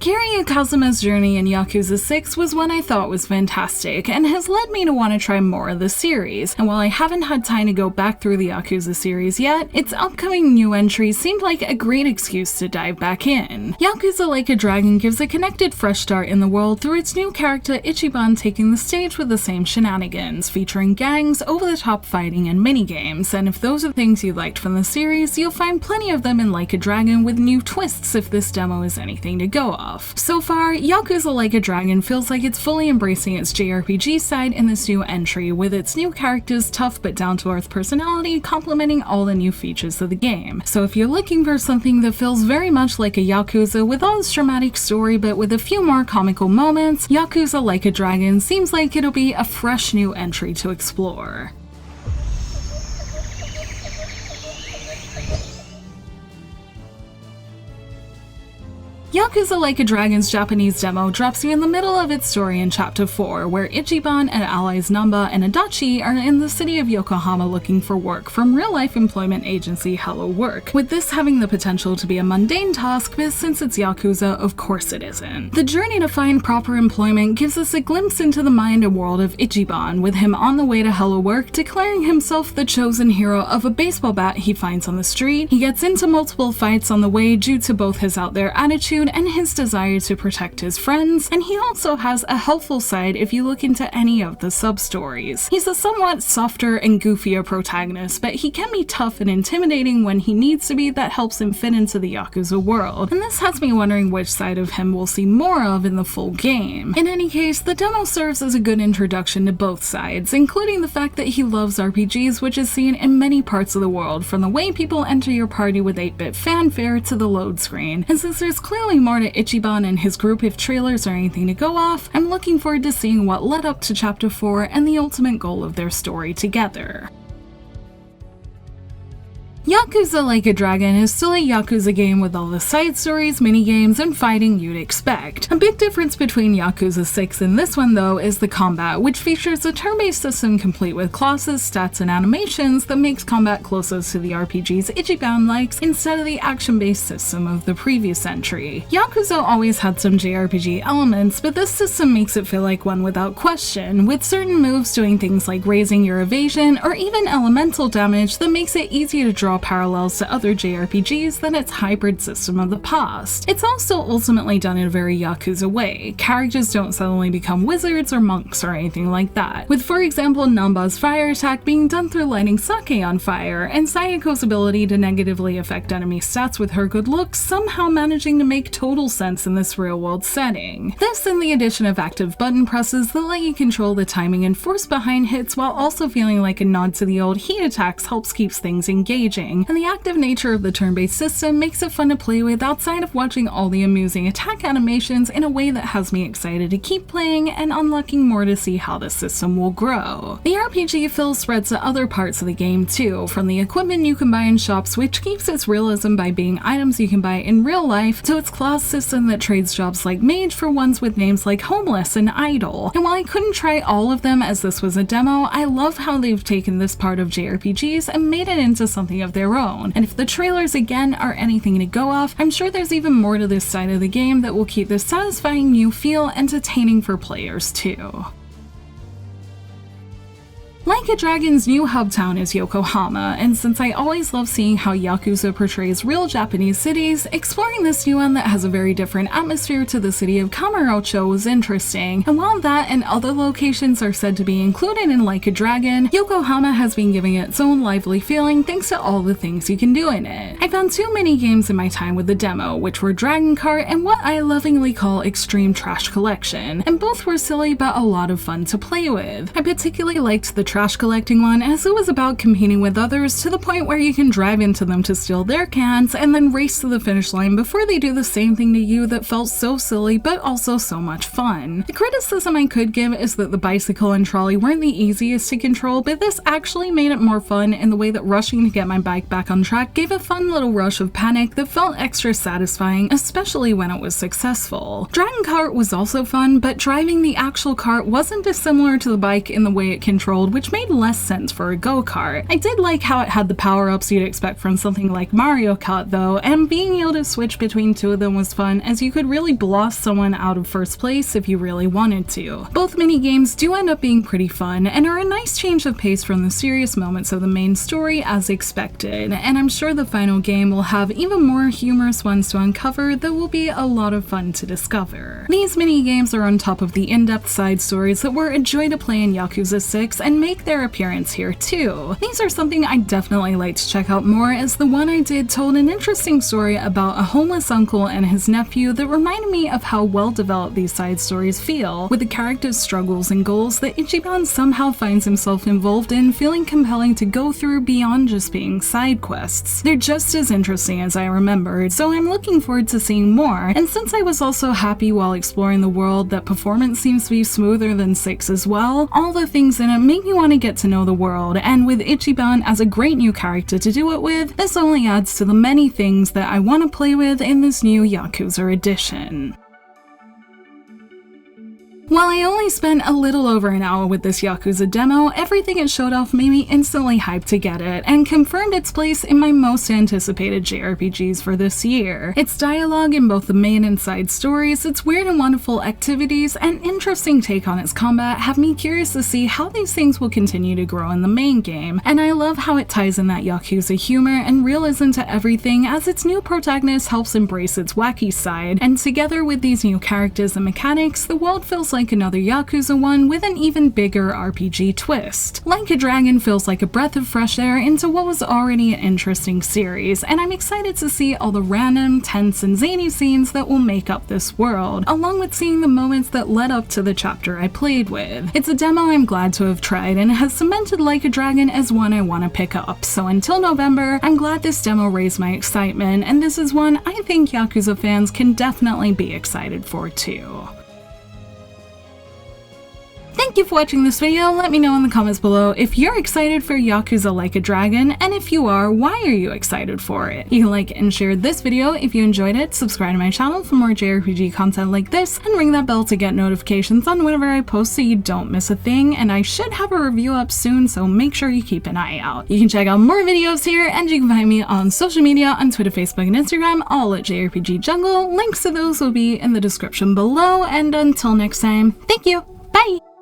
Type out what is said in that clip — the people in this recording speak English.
Kiryu Kazuma's journey in Yakuza 6 was one I thought was fantastic, and has led me to want to try more of the series, and while I haven't had time to go back through the Yakuza series yet, its upcoming new entries seemed like a great excuse to dive back in. Yakuza Like a Dragon gives a connected fresh start in the world through its new character Ichiban taking the stage with the same shenanigans, featuring gangs, over-the-top fighting, and minigames, and if those are things you liked from the series, you'll find plenty of them in Like a Dragon with new twists if this demo is anything to go off. So far, Yakuza Like a Dragon feels like it's fully embracing its JRPG side in this new entry, with its new character's tough but down-to-earth personality complementing all the new features of the game. So if you're looking for something that feels very much like a Yakuza with all its dramatic story but with a few more comical moments, Yakuza Like a Dragon seems like it'll be a fresh new entry to explore. Yakuza Like a Dragon's Japanese demo drops you in the middle of its story in Chapter 4, where Ichiban and allies Namba and Adachi are in the city of Yokohama looking for work from real-life employment agency Hello Work, with this having the potential to be a mundane task, but since it's Yakuza, of course it isn't. The journey to find proper employment gives us a glimpse into the mind and world of Ichiban, with him on the way to Hello Work declaring himself the chosen hero of a baseball bat he finds on the street. He gets into multiple fights on the way due to both his out-there attitude and his desire to protect his friends, and he also has a helpful side if you look into any of the sub-stories. He's a somewhat softer and goofier protagonist, but he can be tough and intimidating when he needs to be. That helps him fit into the Yakuza world, and this has me wondering which side of him we'll see more of in the full game. In any case, the demo serves as a good introduction to both sides, including the fact that he loves RPGs, which is seen in many parts of the world, from the way people enter your party with 8-bit fanfare to the load screen, and since there's clearly more to Ichiban and his group if trailers are anything to go off, I'm looking forward to seeing what led up to Chapter 4 and the ultimate goal of their story together. Yakuza Like a Dragon is still a Yakuza game with all the side stories, minigames, and fighting you'd expect. A big difference between Yakuza 6 and this one though is the combat, which features a turn-based system complete with classes, stats, and animations that makes combat closest to the RPGs Ichiban likes instead of the action-based system of the previous entry. Yakuza always had some JRPG elements, but this system makes it feel like one without question, with certain moves doing things like raising your evasion or even elemental damage that makes it easy to draw parallels to other JRPGs than its hybrid system of the past. It's also ultimately done in a very Yakuza way. Characters don't suddenly become wizards or monks or anything like that, with for example Namba's fire attack being done through lighting sake on fire, and Sayako's ability to negatively affect enemy stats with her good looks somehow managing to make total sense in this real-world setting. This and the addition of active button presses that let you control the timing and force behind hits while also feeling like a nod to the old heat attacks helps keeps things engaging, and the active nature of the turn-based system makes it fun to play with outside of watching all the amusing attack animations in a way that has me excited to keep playing and unlocking more to see how the system will grow. The RPG feel spreads to other parts of the game too, from the equipment you can buy in shops, which keeps its realism by being items you can buy in real life, to its class system that trades jobs like mage for ones with names like homeless and idle. And while I couldn't try all of them as this was a demo, I love how they've taken this part of JRPGs and made it into something of their own, and if the trailers again are anything to go off, I'm sure there's even more to this side of the game that will keep this satisfying new feel entertaining for players too. Like a Dragon's new hub town is Yokohama, and since I always love seeing how Yakuza portrays real Japanese cities, exploring this new one that has a very different atmosphere to the city of Kamurocho was interesting, and while that and other locations are said to be included in Like a Dragon, Yokohama has been giving it its own lively feeling thanks to all the things you can do in it. I found two mini games in my time with the demo, which were Dragon Kart and what I lovingly call Extreme Trash Collection, and both were silly but a lot of fun to play with. I particularly liked the trash collecting one as it was about competing with others to the point where you can drive into them to steal their cans and then race to the finish line before they do the same thing to you. That felt so silly but also so much fun. The criticism I could give is that the bicycle and trolley weren't the easiest to control, but this actually made it more fun in the way that rushing to get my bike back on track gave a fun little rush of panic that felt extra satisfying, especially when it was successful. Dragon Kart was also fun, but driving the actual cart wasn't dissimilar to the bike in the way it controlled, which which made less sense for a go-kart. I did like how it had the power-ups you'd expect from something like Mario Kart though, and being able to switch between two of them was fun, as you could really blast someone out of first place if you really wanted to. Both mini-games do end up being pretty fun, and are a nice change of pace from the serious moments of the main story as expected, and I'm sure the final game will have even more humorous ones to uncover that will be a lot of fun to discover. These mini-games are on top of the in-depth side stories that were a joy to play in Yakuza 6 and make their appearance here too. These are something I'd definitely like to check out more, as the one I did told an interesting story about a homeless uncle and his nephew that reminded me of how well developed these side stories feel, with the characters' struggles and goals that Ichiban somehow finds himself involved in feeling compelling to go through beyond just being side quests. They're just as interesting as I remembered, so I'm looking forward to seeing more, and since I was also happy while exploring the world that performance seems to be smoother than 6 as well, all the things in it make me want to get to know the world, and with Ichiban as a great new character to do it with, this only adds to the many things that I want to play with in this new Yakuza edition. While I only spent a little over an hour with this Yakuza demo, everything it showed off made me instantly hyped to get it, and confirmed its place in my most anticipated JRPGs for this year. Its dialogue in both the main and side stories, its weird and wonderful activities, and interesting take on its combat have me curious to see how these things will continue to grow in the main game, and I love how it ties in that Yakuza humor and realism to everything, as its new protagonist helps embrace its wacky side, and together with these new characters and mechanics, the world feels like another Yakuza one with an even bigger RPG twist. Like a Dragon feels like a breath of fresh air into what was already an interesting series, and I'm excited to see all the random, tense, and zany scenes that will make up this world, along with seeing the moments that led up to the chapter I played with. It's a demo I'm glad to have tried, and it has cemented Like a Dragon as one I want to pick up, so until November, I'm glad this demo raised my excitement, and this is one I think Yakuza fans can definitely be excited for too. Thank you for watching this video. Let me know in the comments below if you're excited for Yakuza Like a Dragon, and if you are, why are you excited for it? You can like and share this video if you enjoyed it, subscribe to my channel for more JRPG content like this, and ring that bell to get notifications on whenever I post so you don't miss a thing, and I should have a review up soon, so make sure you keep an eye out. You can check out more videos here, and you can find me on social media on Twitter, Facebook, and Instagram, all at JRPG Jungle. Links to those will be in the description below, and until next time, thank you, bye!